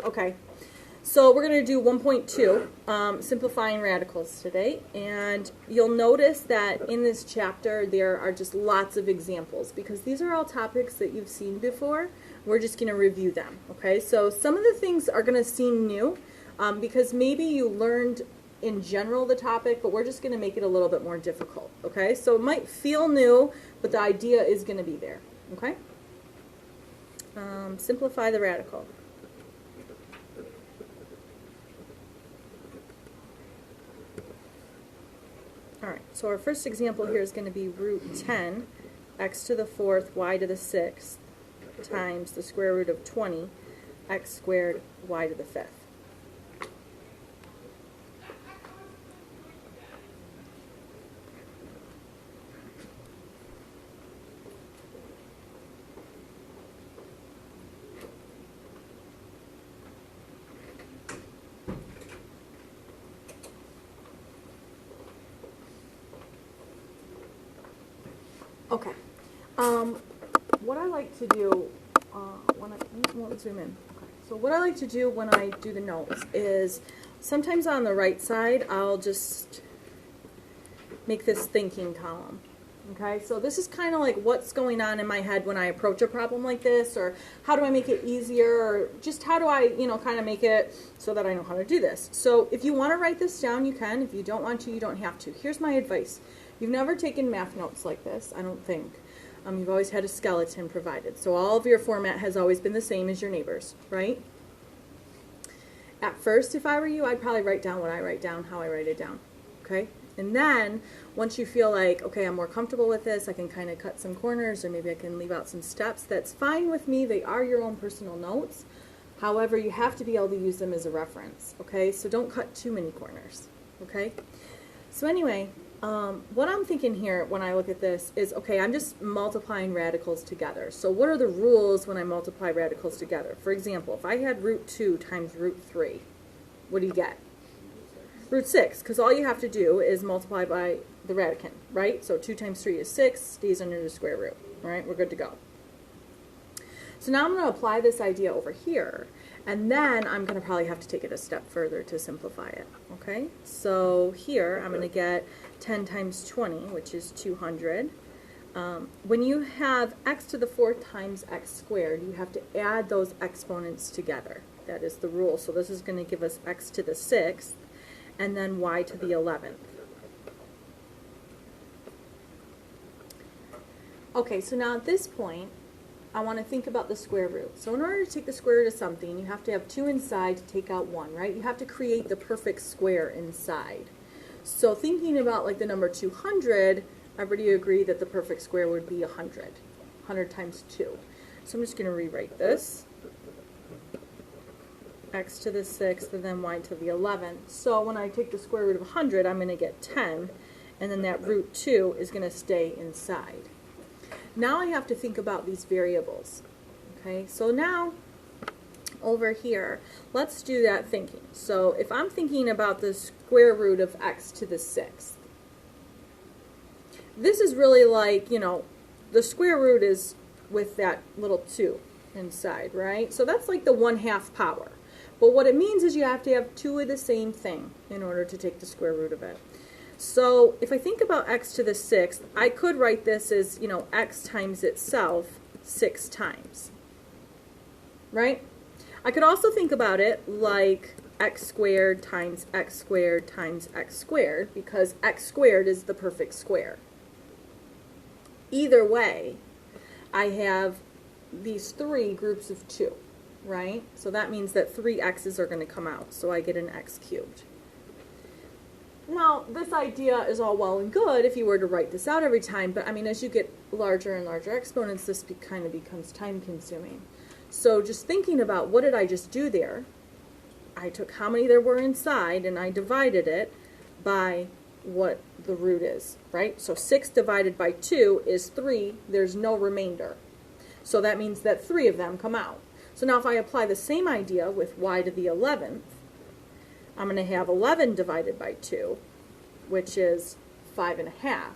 Okay, so we're going to do 1.2, simplifying radicals today, and you'll notice that in this chapter there are just lots of examples because these are all topics that you've seen before. We're just going to review them, okay? So some of the things are going to seem new because maybe you learned in general the topic, but we're just going to make it a little bit more difficult, okay? So it might feel new, but the idea is going to be there, okay? Simplify the radical. Alright, so our first example here is going to be root 10, x to the 4th, y to the 6th, times the square root of 20, x squared, y to the 5th. Okay, what I like to do zoom in. Okay, so what I like to do when I do the notes is sometimes on the right side I'll just make this thinking column. Okay, so this is kind of like what's going on in my head when I approach a problem like this, or how do I make it easier, or just how do I, kind of make it so that I know how to do this. So if you want to write this down, you can. If you don't want to, you don't have to. Here's my advice. You've never taken math notes like this, I don't think. You've always had a skeleton provided. So all of your format has always been the same as your neighbors, right? At first, if I were you, I'd probably write down what I write down, how I write it down, okay? And then, once you feel like, okay, I'm more comfortable with this, I can kind of cut some corners, or maybe I can leave out some steps, that's fine with me. They are your own personal notes. However, you have to be able to use them as a reference, okay? So don't cut too many corners, okay? So anyway, what I'm thinking here when I look at this is, okay, I'm just multiplying radicals together. So what are the rules when I multiply radicals together? For example, if I had root 2 times root 3, what do you get? Root 6, because all you have to do is multiply by the radicand, right? So 2 times 3 is 6, stays under the square root, all right? We're good to go. So now I'm going to apply this idea over here, and then I'm going to probably have to take it a step further to simplify it, okay? So here I'm going to get 10 times 20, which is 200. When you have x to the 4th times x squared, you have to add those exponents together. That is the rule. So this is going to give us x to the 6th, and then y to the 11th. Okay, so now at this point, I want to think about the square root. So in order to take the square root of something, you have to have 2 inside to take out 1, right? You have to create the perfect square inside. So thinking about like the number 200, everybody agree that the perfect square would be 100. 100 times 2. So I'm just going to rewrite this. X to the 6th, and then y to the 11th. So when I take the square root of 100, I'm going to get 10, and then that root 2 is going to stay inside. Now I have to think about these variables. Okay, so now over here, let's do that thinking. So if I'm thinking about the square root of x to the 6th, this is really like, the square root is with that little 2 inside, right? So that's like the 1/2 power. But what it means is you have to have 2 of the same thing in order to take the square root of it. So if I think about x to the 6th, I could write this as, x times itself 6 times, right? I could also think about it like x squared times x squared times x squared, because x squared is the perfect square. Either way, I have these 3 groups of 2, right? So that means that 3 x's are going to come out, so I get an x cubed. Now, this idea is all well and good if you were to write this out every time, but I mean, as you get larger and larger exponents, this kind of becomes time-consuming. So just thinking about what did I just do there, I took how many there were inside and I divided it by what the root is, right? So 6 divided by 2 is 3, there's no remainder. So that means that 3 of them come out. So now if I apply the same idea with y to the 11th, I'm going to have 11 divided by 2, which is 5.5,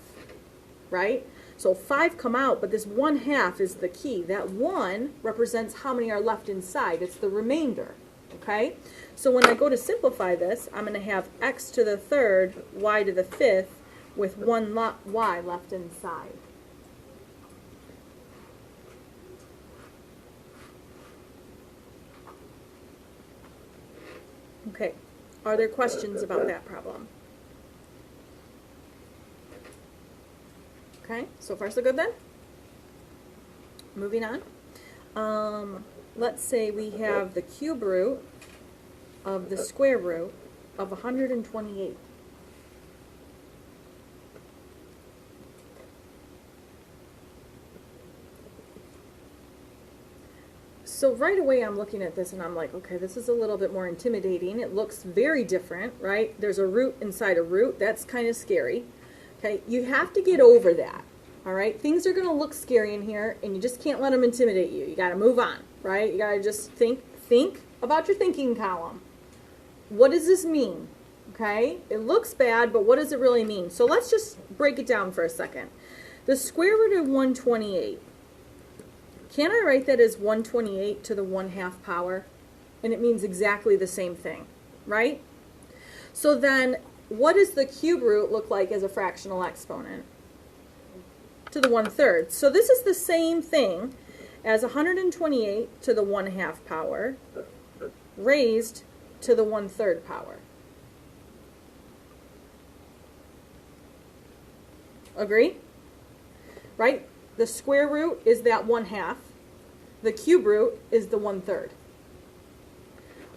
right? So 5 come out, but this 1/2 is the key. That 1 represents how many are left inside. It's the remainder, Okay? So when I go to simplify this, I'm going to have x to the third, y to the fifth, with one y left inside. Okay, are there questions about that problem? Okay, so far so good then? Moving on. Let's say we have the cube root of the square root of 128. So right away I'm looking at this and I'm like, okay, this is a little bit more intimidating. It looks very different, right? There's a root inside a root. That's kind of scary. Okay, you have to get over that. All right, things are going to look scary in here, and you just can't let them intimidate you. You got to move on, right? You got to just think about your thinking column. What does this mean? Okay, it looks bad, but what does it really mean? So let's just break it down for a second. The square root of 128. Can I write that as 128 to the 1/2 power? And it means exactly the same thing, right? So then, what does the cube root look like as a fractional exponent? To the 1/3. So this is the same thing as 128 to the 1/2 power raised to the 1/3 power. Agree? Right? The square root is that 1/2. The cube root is the 1/3.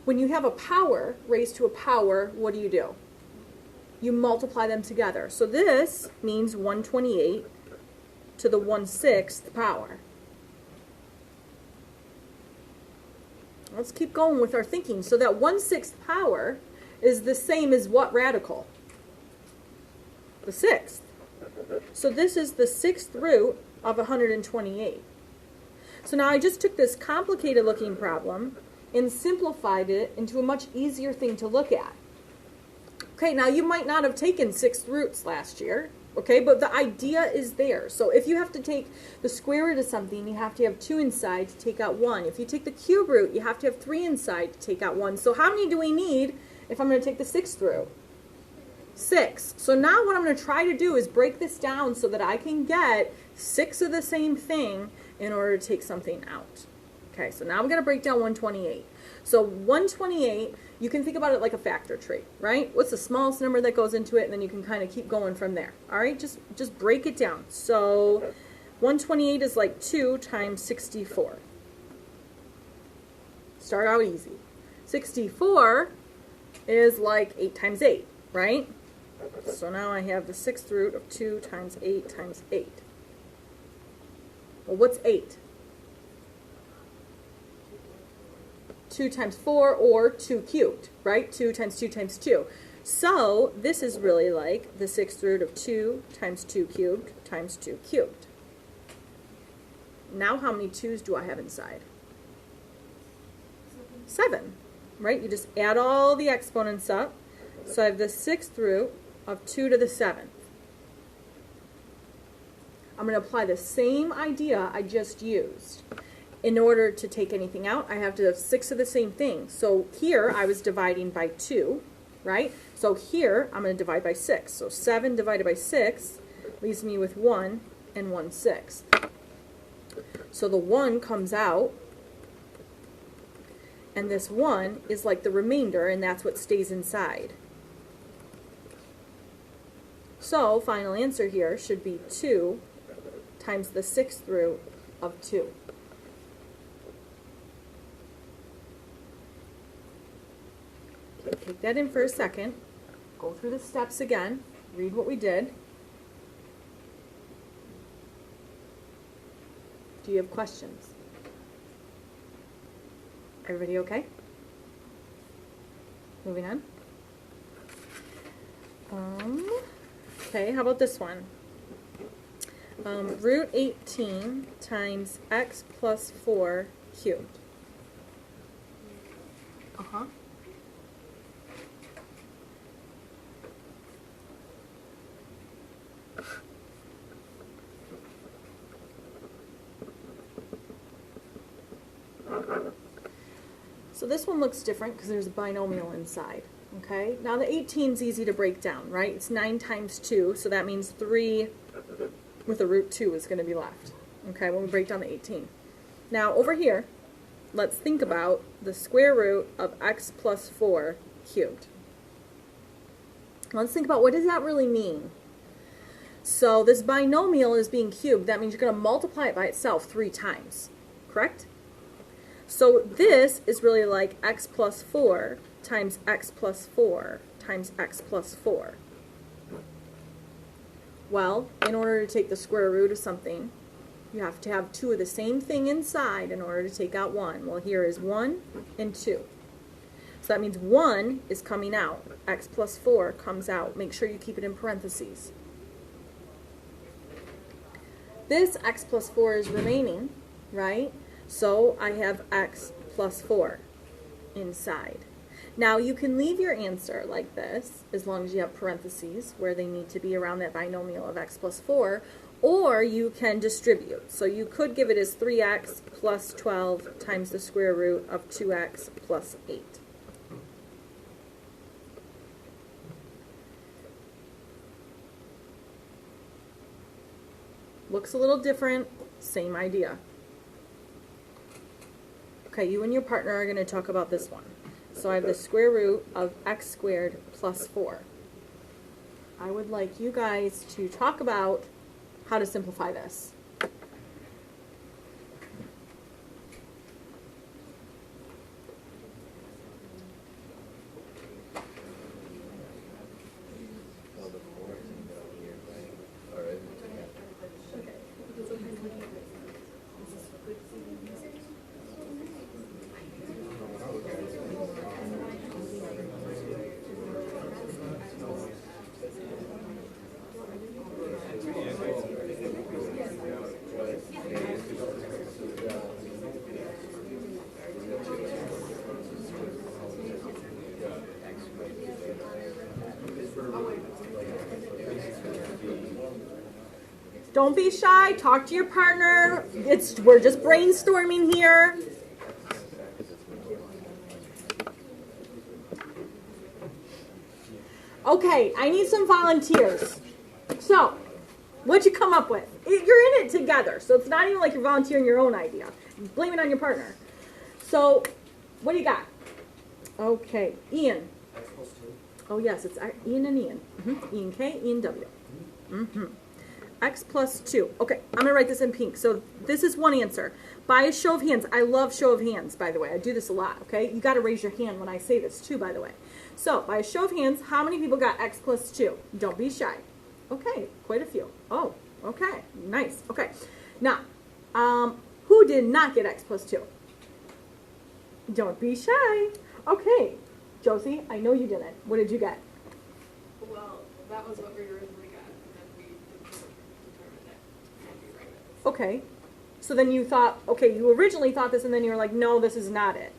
When you have a power raised to a power, what do? You multiply them together. So this means 128 to the 1/6 power. Let's keep going with our thinking. So that 1/6 power is the same as what radical? The 6th. So this is the 6th root of 128. So now I just took this complicated looking problem and simplified it into a much easier thing to look at. Okay, now you might not have taken 6th roots last year, okay, but the idea is there. So if you have to take the square root of something, you have to have 2 inside to take out 1. If you take the cube root, you have to have 3 inside to take out 1. So how many do we need if I'm going to take the 6th root? 6. So now what I'm going to try to do is break this down so that I can get 6 of the same thing in order to take something out. Okay, so now I'm going to break down 128. So 128, you can think about it like a factor tree, right? What's the smallest number that goes into it, and then you can kind of keep going from there. All right, just break it down. So 128 is like 2 times 64. Start out easy. 64 is like 8 times 8, right? So now I have the 6th root of 2 times 8 times 8. Well, what's 8? 2 times 4 or 2 cubed, right? 2 times 2 times 2. So this is really like the 6th root of 2 times 2 cubed times 2 cubed. Now how many 2's do I have inside? 7, right? You just add all the exponents up. So I have the 6th root of 2 to the 7th. I'm going to apply the same idea I just used. In order to take anything out, I have to have 6 of the same thing. So here I was dividing by 2, right? So here I'm going to divide by 6. So 7 divided by 6 leaves me with 1 and 1/6. So the 1 comes out, and this 1 is like the remainder, and that's what stays inside. So final answer here should be 2 times the 6th root of 2. Okay, take that in for a second. Go through the steps again. Read what we did. Do you have questions? Everybody okay? Moving on. Okay, how about this one? Root 18 times x plus 4 cubed. Uh-huh. So this one looks different because there's a binomial inside. Okay, now the 18 is easy to break down, right? It's 9 times 2, so that means 3 with a root 2 is going to be left, okay, when we break down the 18. Now, over here, let's think about the square root of x plus 4 cubed. Let's think about what does that really mean? So this binomial is being cubed. That means you're going to multiply it by itself 3 times, correct? So this is really like x plus 4 times x plus 4 times x plus 4. Well, in order to take the square root of something, you have to have 2 of the same thing inside in order to take out 1. Well, here is 1 and 2. So that means 1 is coming out. X plus 4 comes out. Make sure you keep it in parentheses. This x plus 4 is remaining, right? So I have x plus 4 inside. Now you can leave your answer like this, as long as you have parentheses where they need to be around that binomial of x plus 4, or you can distribute. So you could give it as 3x plus 12 times the square root of 2x plus 8. Looks a little different, same idea. Okay, you and your partner are going to talk about this one. So I have the square root of x squared plus 4. I would like you guys to talk about how to simplify this. Don't be shy. Talk to your partner. We're just brainstorming here. Okay, I need some volunteers. So, what'd you come up with? You're in it together, so it's not even like you're volunteering your own idea. Blame it on your partner. So, what do you got? Okay, Ian. X plus 2. Oh, yes, it's Ian and Ian. Ian K, Ian W. X plus 2. Okay, I'm going to write this in pink. So this is one answer. By a show of hands. I love show of hands, by the way. I do this a lot, okay? You got to raise your hand when I say this, too, by the way. So, by a show of hands, how many people got X plus 2? Don't be shy. Okay, quite a few. Oh, okay, nice. Okay, now, who did not get X plus 2? Don't be shy. Okay, Josie, I know you didn't. What did you get? Well, that was what we originally got, and then we determined that can't be right. Okay, so then you thought, okay, you originally thought this, and then you were like, no, this is not it.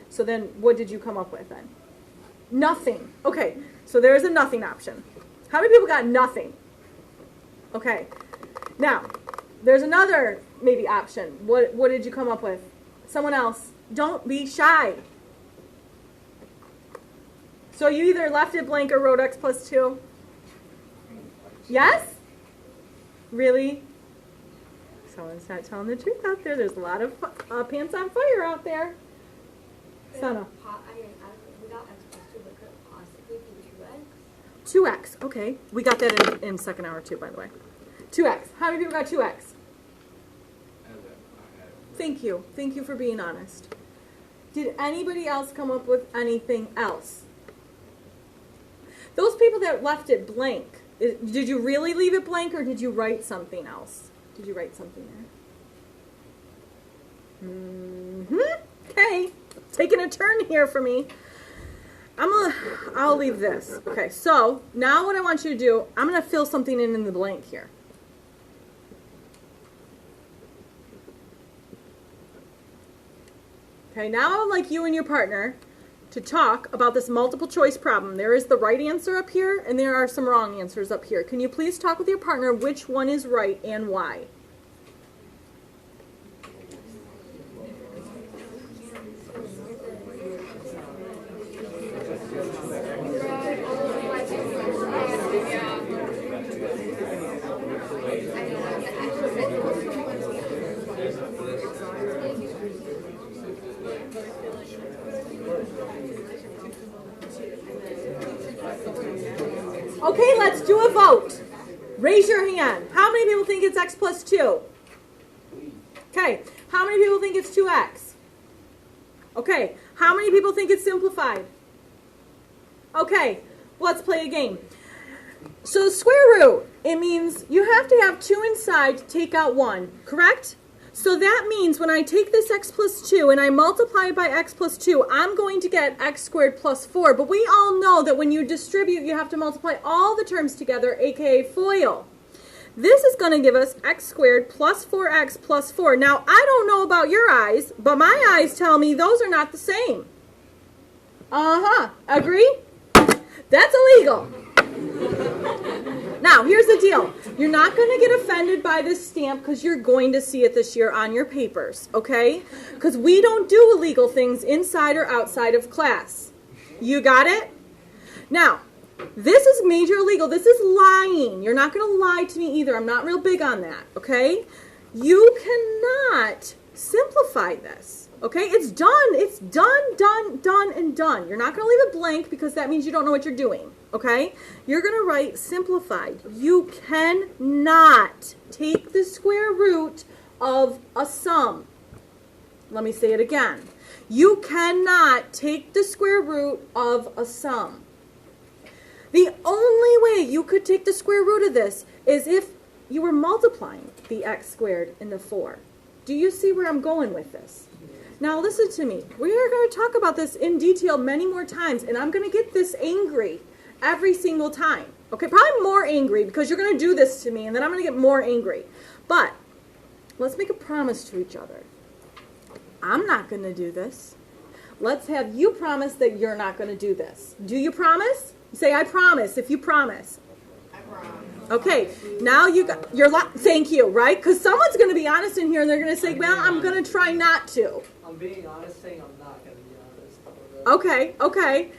So then what did you come up with then? Nothing. Okay, so there is a nothing option. How many people got nothing? Okay, now, there's another maybe option. What did you come up with? Someone else. Don't be shy. So you either left it blank or wrote X plus 2? Yes? Really? Someone's not telling the truth out there. There's a lot of pants on fire out there. Sana. We got X plus 2, but could it possibly be 2X? 2X. Okay. We got that in second hour too, by the way. 2X. How many people got 2X? Thank you. Thank you for being honest. Did anybody else come up with anything else? Those people that left it blank, did you really leave it blank or did you write something else? Did you write something there? Okay. Taking a turn here for me. I'll leave this. Okay, so now what I want you to do, I'm going to fill something in the blank here. Okay, now I would like you and your partner to talk about this multiple choice problem. There is the right answer up here, and there are some wrong answers up here. Can you please talk with your partner which one is right and why? Okay, let's do a vote. Raise your hand. How many people think it's x plus 2? Okay, how many people think it's 2x? Okay, how many people think it's simplified? Okay, let's play a game. So the square root, it means you have to have 2 inside to take out 1, correct? So that means when I take this x plus 2 and I multiply it by x plus 2, I'm going to get x squared plus 4. But we all know that when you distribute, you have to multiply all the terms together, aka FOIL. This is going to give us x squared plus 4x plus 4. Now, I don't know about your eyes, but my eyes tell me those are not the same. Uh-huh. Agree? That's illegal. Now, here's the deal. You're not going to get offended by this stamp because you're going to see it this year on your papers, okay? Because we don't do illegal things inside or outside of class. You got it? Now, this is major illegal. This is lying. You're not going to lie to me either. I'm not real big on that, okay? You cannot simplify this, okay? It's done. It's done, done, done, and done. You're not going to leave it blank because that means you don't know what you're doing, okay? You're going to write simplified. You cannot take the square root of a sum. Let me say it again. You cannot take the square root of a sum. The only way you could take the square root of this is if you were multiplying the x squared and the 4. Do you see where I'm going with this? Now listen to me. We are going to talk about this in detail many more times, and I'm going to get this angry every single time. Okay, probably more angry because you're going to do this to me, and then I'm going to get more angry. But let's make a promise to each other. I'm not going to do this. Let's have you promise that you're not going to do this. Do you promise? Say, I promise, if you promise. I promise. Okay, now thank you, right? Because someone's going to be honest in here and they're going to say, well, I'm going to try not to. I'm being honest saying I'm not going to be honest. Okay.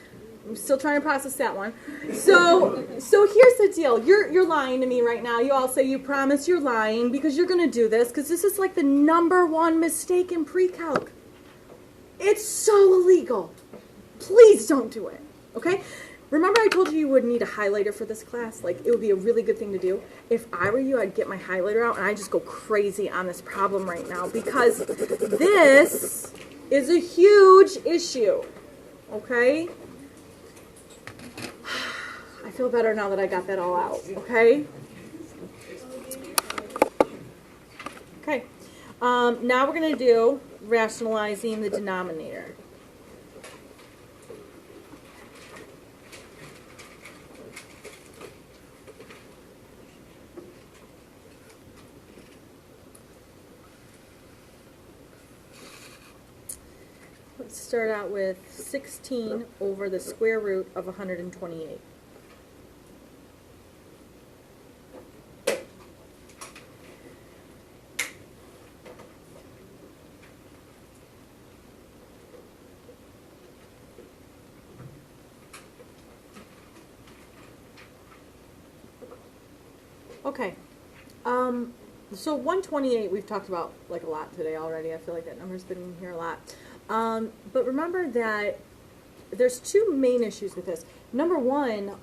I'm still trying to process that one. So here's the deal. You're lying to me right now. You all say you promise, you're lying because you're going to do this because this is like the #1 mistake in pre-calc. It's so illegal. Please don't do it, okay? Remember I told you would need a highlighter for this class? Like, it would be a really good thing to do. If I were you, I'd get my highlighter out and I'd just go crazy on this problem right now because this is a huge issue, okay? I feel better now that I got that all out, okay? Okay. Now we're going to do rationalizing the denominator. Let's start out with 16 over the square root of 128. Okay, so 128 we've talked about like a lot today already. I feel like that number's been in here a lot. But remember that there's two main issues with this. Number one,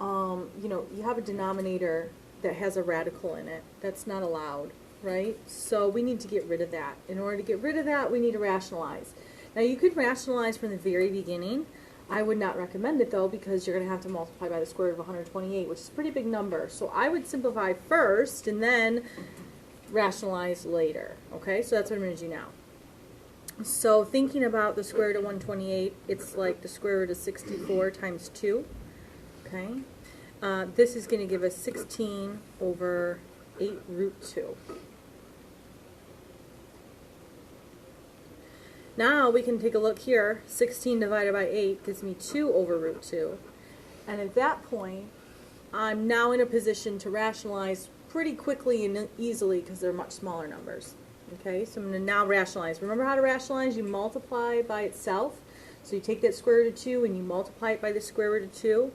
you have a denominator that has a radical in it. That's not allowed, right? So we need to get rid of that. In order to get rid of that, we need to rationalize. Now you could rationalize from the very beginning. I would not recommend it though because you're going to have to multiply by the square root of 128, which is a pretty big number. So I would simplify first and then rationalize later. Okay, so that's what I'm going to do now. So thinking about the square root of 128, it's like the square root of 64 times 2. Okay, this is going to give us 16 over 8 root 2. Now we can take a look here. 16 divided by 8 gives me 2 over root 2. And at that point, I'm now in a position to rationalize pretty quickly and easily because they're much smaller numbers. Okay, so I'm going to now rationalize. Remember how to rationalize? You multiply by itself. So you take that square root of 2 and you multiply it by the square root of 2,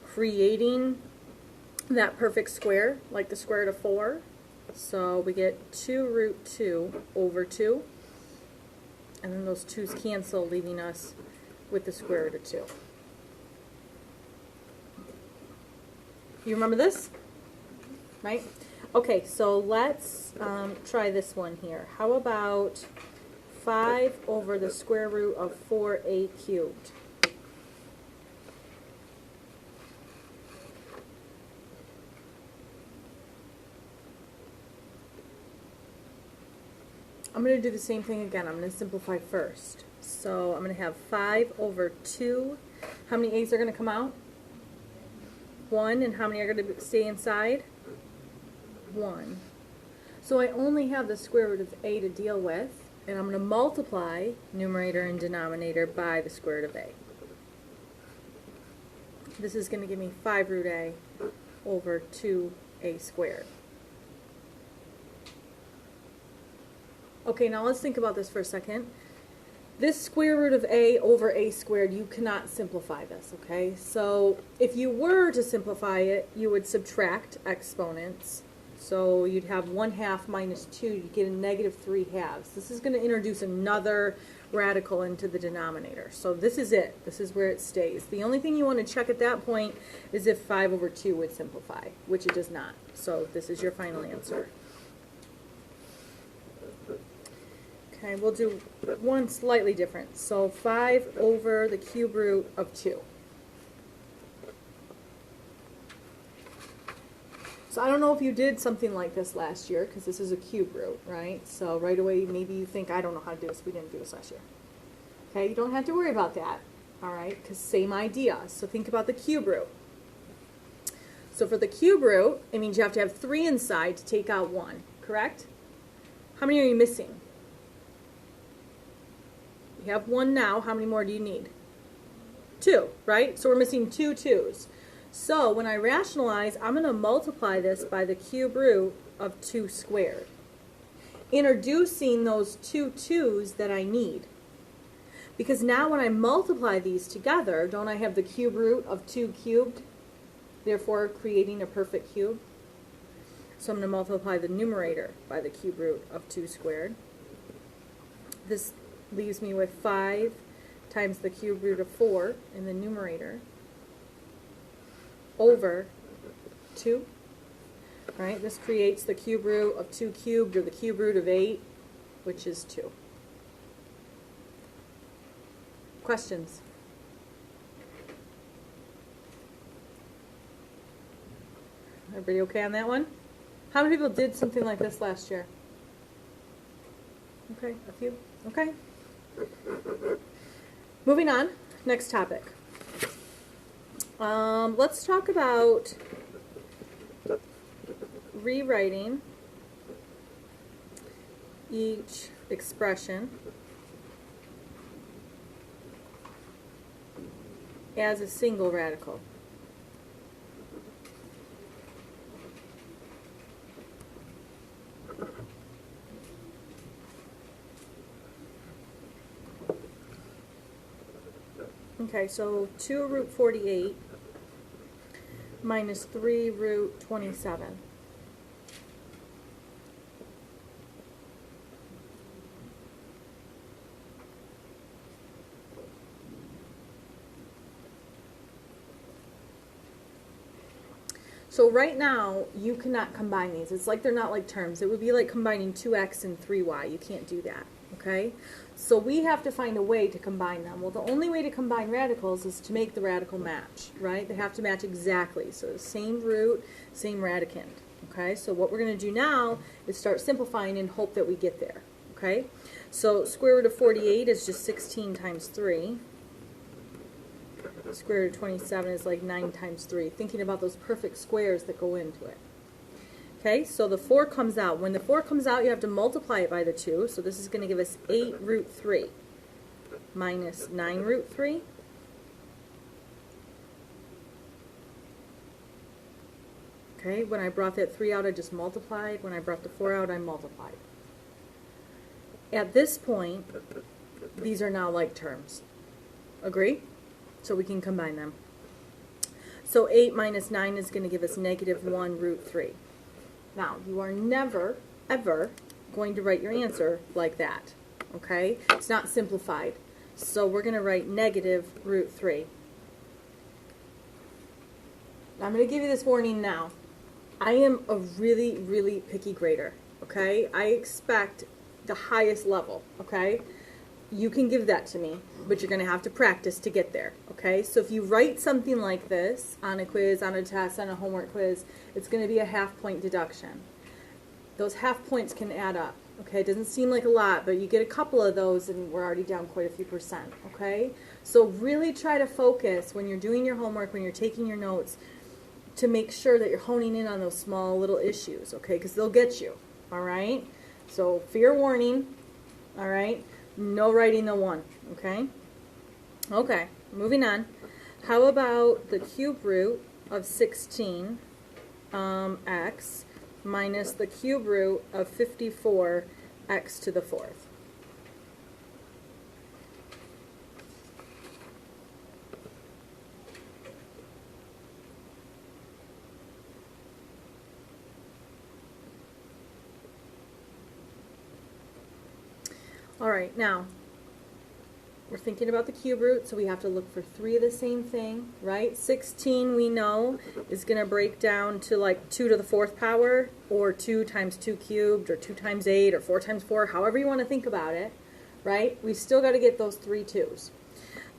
creating that perfect square, like the square root of 4. So we get 2 root 2 over 2. And then those 2's cancel, leaving us with the square root of 2. You remember this? Right? Okay, so let's try this one here. How about 5 over the square root of 4a cubed? I'm going to do the same thing again. I'm going to simplify first. So I'm going to have 5 over 2. How many a's are going to come out? 1. And how many are going to stay inside? 1. So I only have the square root of a to deal with, and I'm going to multiply numerator and denominator by the square root of a. This is going to give me 5 root a over 2a squared. Okay, now let's think about this for a second. This square root of a over a squared, you cannot simplify this, okay? So if you were to simplify it, you would subtract exponents. So you'd have 1/2 minus 2, you'd get a negative 3/2. This is going to introduce another radical into the denominator. So this is it. This is where it stays. The only thing you want to check at that point is if 5 over 2 would simplify, which it does not. So this is your final answer. Okay, we'll do one slightly different. So 5 over the cube root of 2. So I don't know if you did something like this last year, because this is a cube root, right? So right away, maybe you think, I don't know how to do this. We didn't do this last year. Okay, you don't have to worry about that, all right, because same idea. So think about the cube root. So for the cube root, it means you have to have 3 inside to take out 1, correct? How many are you missing? You have 1 now. How many more do you need? 2, right? So we're missing 2 2's. So when I rationalize, I'm going to multiply this by the cube root of 2 squared, introducing those 2 2's that I need. Because now when I multiply these together, don't I have the cube root of 2 cubed, therefore creating a perfect cube? So I'm going to multiply the numerator by the cube root of 2 squared. This leaves me with 5 times the cube root of 4 in the numerator over 2. Right? This creates the cube root of 2 cubed, or the cube root of 8, which is 2. Questions? Everybody okay on that one? How many people did something like this last year? Okay, a few. Okay. Moving on, next topic. Let's talk about rewriting each expression as a single radical. Okay, so 2 root 48 minus 3 root 27. So right now, you cannot combine these. It's like they're not like terms. It would be like combining 2x and 3y. You can't do that, okay? So we have to find a way to combine them. Well, the only way to combine radicals is to make the radical match, right? They have to match exactly. So same root, same radicand, okay? So what we're going to do now is start simplifying and hope that we get there, okay? So square root of 48 is just 16 times 3. Square root of 27 is like 9 times 3. Thinking about those perfect squares that go into it. Okay, so the 4 comes out. When the 4 comes out, you have to multiply it by the 2. So this is going to give us 8 root 3 minus 9 root 3. Okay, when I brought that 3 out, I just multiplied. When I brought the 4 out, I multiplied. At this point, these are now like terms. Agree? So we can combine them. So 8 minus 9 is going to give us negative 1 root 3. Now, you are never, ever going to write your answer like that. Okay? It's not simplified. So we're going to write negative root 3. I'm going to give you this warning now. I am a really, really picky grader, okay? I expect the highest level, okay? You can give that to me, but you're going to have to practice to get there, okay? So if you write something like this on a quiz, on a test, on a homework quiz, it's going to be a half-point deduction. Those half points can add up, okay? It doesn't seem like a lot, but you get a couple of those and we're already down quite a few percent, okay? So really try to focus when you're doing your homework, when you're taking your notes, to make sure that you're honing in on those small little issues, okay? Because they'll get you, all right? So fair warning, all right? No writing the one, okay? Okay, moving on. How about the cube root of 16 x minus the cube root of 54 x to the fourth? All right, now, we're thinking about the cube root, so we have to look for 3 of the same thing, right? 16, we know, is going to break down to like 2 to the 4th power, or 2 times 2 cubed, or 2 times 8, or 4 times 4, however you want to think about it, right? We've still got to get those 3 2's.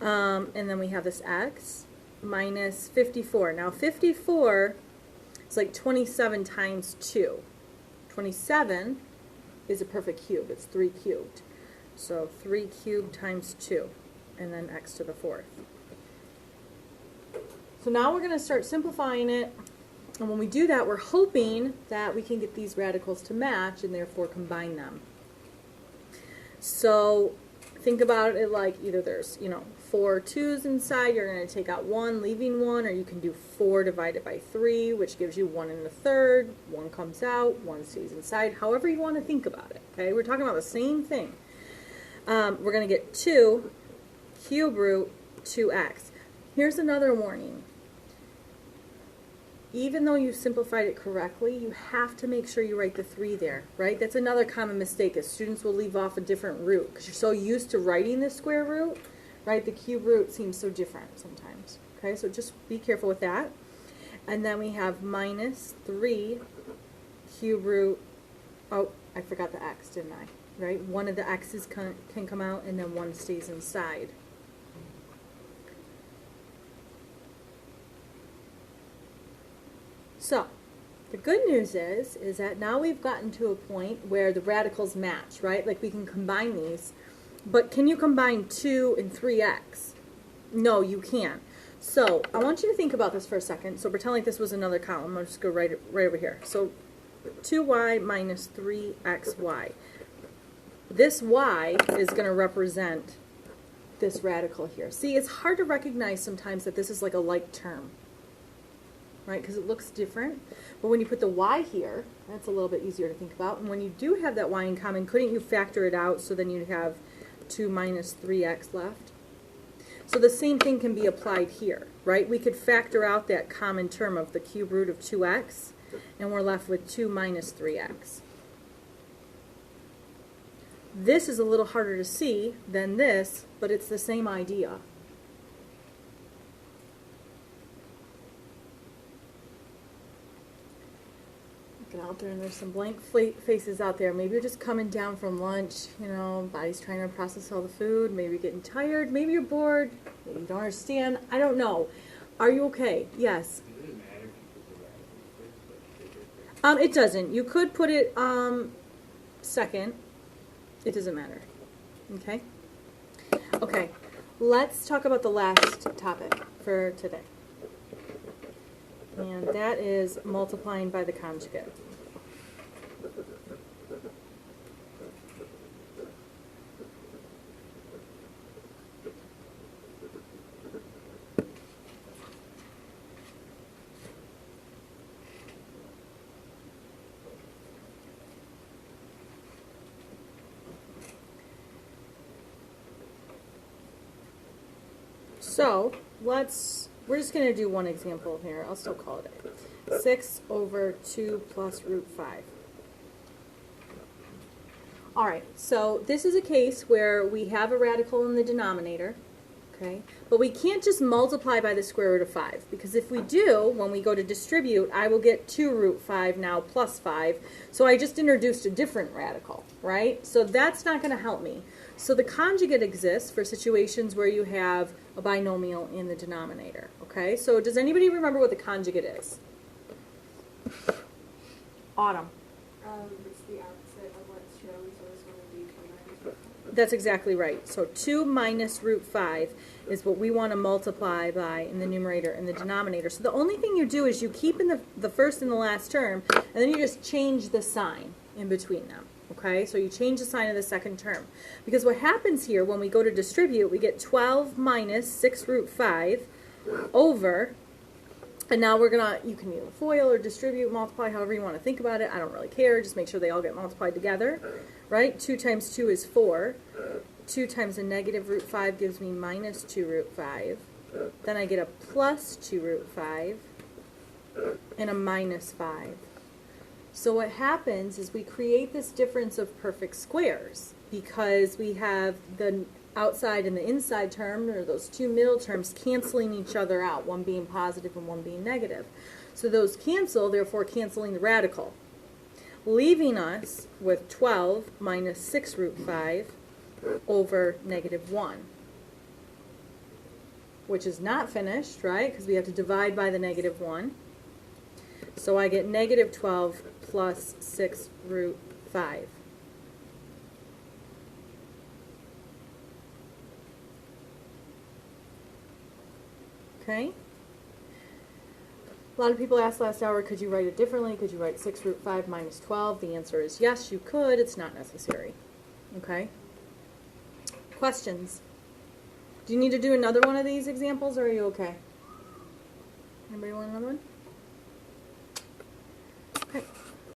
And then we have this x minus 54. Now, 54 is like 27 times 2. 27 is a perfect cube. It's 3 cubed. So 3 cubed times 2, and then x to the 4th. So now we're going to start simplifying it, and when we do that, we're hoping that we can get these radicals to match and therefore combine them. So think about it like either there's, 4 2's inside, you're going to take out 1, leaving 1, or you can do 4 divided by 3, which gives you 1 1/3, 1 comes out, 1 stays inside, however you want to think about it, okay? We're talking about the same thing. We're going to get 2 cube root 2x. Here's another warning. Even though you simplified it correctly, you have to make sure you write the 3 there, right? That's another common mistake, is students will leave off a different root because you're so used to writing the square root, right? The cube root seems so different sometimes, okay? So just be careful with that. And then we have minus 3 cube root, oh, I forgot the x, didn't I? Right? One of the x's can come out, and then 1 stays inside. So, the good news is that now we've gotten to a point where the radicals match, right? Like we can combine these. But can you combine 2 and 3x? No, you can't. So, I want you to think about this for a second. So, pretend like this was another column. I'll just go right over here. So, 2y minus 3xy. This y is going to represent this radical here. See, it's hard to recognize sometimes that this is like a like term, right? Because it looks different. But when you put the y here, that's a little bit easier to think about. And when you do have that y in common, couldn't you factor it out so then you'd have 2 minus 3x left? So the same thing can be applied here, right? We could factor out that common term of the cube root of 2x, and we're left with 2 minus 3x. This is a little harder to see than this, but it's the same idea. Looking out there, and there's some blank faces out there. Maybe you're just coming down from lunch, body's trying to process all the food. Maybe you're getting tired. Maybe you're bored. Maybe you don't understand. I don't know. Are you okay? Yes. It doesn't. You could put it second. It doesn't matter. Okay? Okay. Let's talk about the last topic for today. And that is multiplying by the conjugate. So, we're just going to do one example here. I'll still call it 6 over 2 plus root 5. All right, so this is a case where we have a radical in the denominator, Okay, but we can't just multiply by the square root of 5, because if we do, when we go to distribute, I will get 2 root 5 now plus 5. So I just introduced a different radical, right? So that's not going to help me. So the conjugate exists for situations where you have a binomial in the denominator. Okay, so does anybody remember what the conjugate is? Autumn. It's the opposite of what's shown, so this one would be 2 minus root 5. That's exactly right. So 2 minus root 5 is what we want to multiply by in the numerator and the denominator. So the only thing you do is you keep in the first and the last term, and then you just change the sign in between them. Okay, so you change the sign of the second term. Because what happens here when we go to distribute, we get 12 minus 6 root 5 over, and now we're going to, you can either FOIL or distribute, multiply, however you want to think about it. I don't really care. Just make sure they all get multiplied together. Right? 2 times 2 is 4. 2 times a negative root 5 gives me minus 2 root 5. Then I get a plus 2 root 5 and a minus 5. So what happens is we create this difference of perfect squares because we have the outside and the inside term, or those two middle terms, canceling each other out, one being positive and one being negative. So those cancel, therefore canceling the radical, leaving us with 12 minus 6 root 5 over negative 1, which is not finished, right? Because we have to divide by the negative 1. So I get negative 12 plus 6 root 5. Okay? A lot of people asked last hour, could you write it differently? Could you write 6 root 5 minus 12? The answer is yes, you could. It's not necessary. Okay? Questions? Do you need to do another one of these examples, or are you okay? Anybody want another one? Okay.